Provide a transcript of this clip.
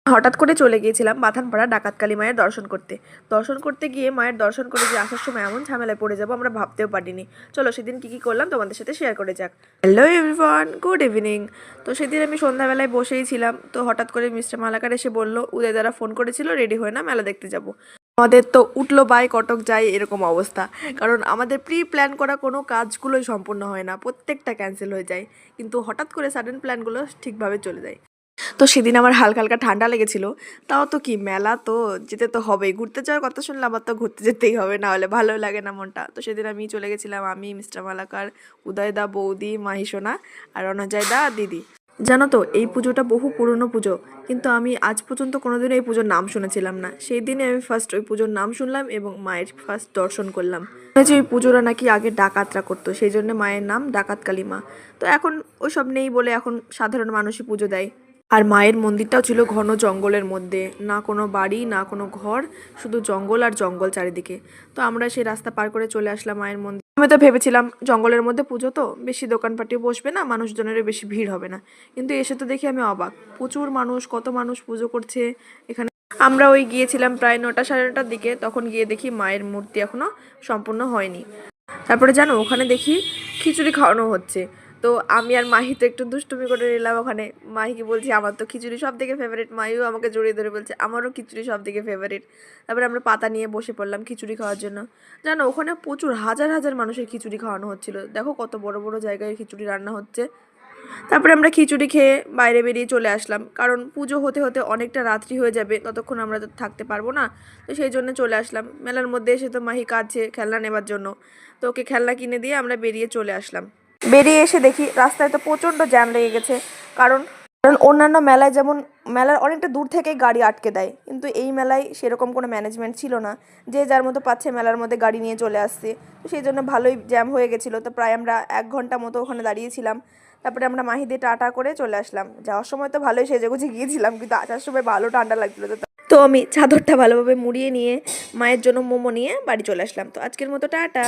হঠাৎ করে চলে গিয়েছিলাম বাথানপাড়া ডাকাতকালী মায়ের দর্শন করতে গিয়ে মায়ের দর্শন করে যে আসার সময় এমন ঝামেলায় পড়ে যাবো আমরা ভাবতেও পারিনি। চলো সেদিন কী কী করলাম তোমাদের সাথে শেয়ার করে যাক। Hello everyone, good evening. তো সেদিন আমি সন্ধ্যাবেলায় বসেই ছিলাম, তো হঠাৎ করে মিস্টার মালাকার এসে বললো উদয় দ্বারা ফোন করেছিল রেডি হয়ে না মেলা দেখতে যাব। আমাদের তো উঠলো বাই কটক যাই এরকম অবস্থা, কারণ আমাদের প্রি প্ল্যান করা কোনো কাজগুলোই সম্পূর্ণ হয় না, প্রত্যেকটা ক্যান্সেল হয়ে যায়, কিন্তু হঠাৎ করে সাডেন প্ল্যানগুলো ঠিকভাবে চলে যায়। তো সেদিন আমার হালকা হালকা ঠান্ডা লেগেছিল, তাও তো কি মেলা তো যেতে তো হবেই, ঘুরতে যাওয়ার কথা শুনলে আমার তো ঘুরতে যেতেই হবে, না হলে ভালো লাগে না মনটা। তো সেদিন আমি চলে গেছিলাম, আমি, মিস্টার মালাকার, উদয়দা, বৌদি, মাহিসোনা আর অনজয়দা, দিদি। জানো তো এই পুজোটা বহু পুরনো পুজো, কিন্তু আমি আজ পর্যন্ত কোনোদিনও এই পুজোর নাম শুনেছিলাম না। সেই দিনে আমি ফার্স্ট ওই পুজোর নাম শুনলাম এবং মায়ের ফার্স্ট দর্শন করলাম। যে ওই পুজোটা নাকি আগে ডাকাতরা করতো, সেই জন্য মায়ের নাম ডাকাত কালী মা। তো এখন ওসব নেই বলে এখন সাধারণ মানুষই পুজো দেয়। আর মায়ের মন্দিরটাও ছিল ঘন জঙ্গলের মধ্যে, না কোনো বাড়ি না কোনো ঘর, শুধু জঙ্গল আর জঙ্গল চারিদিকে। তো আমরা সেই রাস্তা পার করে চলে আসলাম মায়ের মন্দির। আমি তো ভেবেছিলাম জঙ্গলের মধ্যে পুজো, তো বেশি দোকানপাটিও বসবে না, মানুষজনেরও বেশি ভিড় হবে না, কিন্তু এসে তো দেখি আমি অবাক, প্রচুর মানুষ, কত মানুষ পুজো করছে এখানে। আমরা ওই গিয়েছিলাম প্রায় 9টা সাড়ে 9টার দিকে, তখন গিয়ে দেখি মায়ের মূর্তি এখনো সম্পূর্ণ হয়নি। তারপরে জানো ওখানে দেখি খিচুড়ি খাওয়ানো হচ্ছে। তো আমি আর মাহি তো একটু দুষ্টুমি করে নিলাম ওখানে। মাহিকে বলছি আমার তো খিচুড়ি সব থেকে ফেভারিট, মাহিও আমাকে জড়িয়ে ধরে বলছে আমারও খিচুড়ি সব থেকে ফেভারিট। তারপরে আমরা পাতা নিয়ে বসে পড়লাম খিচুড়ি খাওয়ার জন্য। জানো ওখানে প্রচুর হাজার হাজার মানুষের খিচুড়ি খাওয়ানো হচ্ছিল, দেখো কত বড় বড় জায়গায় খিচুড়ি রান্না হচ্ছে। তারপরে আমরা খিচুড়ি খেয়ে বাইরে বেরিয়ে চলে আসলাম, কারণ পুজো হতে হতে অনেকটা রাত্রি হয়ে যাবে, ততক্ষণ আমরা তো থাকতে পারবো না। তো সেই জন্য চলে আসলাম মেলার মধ্যে। এসে তো মাহি কাঁদছে খেলনা নেবার জন্য, তো ওকে খেলনা কিনে দিয়ে আমরা বেরিয়ে চলে আসলাম। বেরিয়ে এসে দেখি রাস্তায় তো প্রচণ্ড জ্যাম লেগে গেছে, কারণ কারণ অন্যান্য মেলায় যেমন মেলার অনেকটা দূর থেকেই গাড়ি আটকে দেয়, কিন্তু এই মেলায় সেরকম কোনো ম্যানেজমেন্ট ছিল না, যে যার মতো পাচ্ছে মেলার মধ্যে গাড়ি নিয়ে চলে আসছে। তো সেই জন্য ভালোই জ্যাম হয়ে গেছিলো। তো প্রায় আমরা 1 ঘন্টা মতো ওখানে দাঁড়িয়েছিলাম। তারপরে আমরা মাহিদের টাটা করে চলে আসলাম। যাওয়ার সময় তো ভালোই সেজেগুজে গিয়েছিলাম, কিন্তু আসার সময় ভালো ঠান্ডা লাগছিলো। তো আমি চাদরটা ভালোভাবে মুড়িয়ে নিয়ে মায়ের জন্য মোমো নিয়ে বাড়ি চলে আসলাম। তো আজকের মতো টাটা।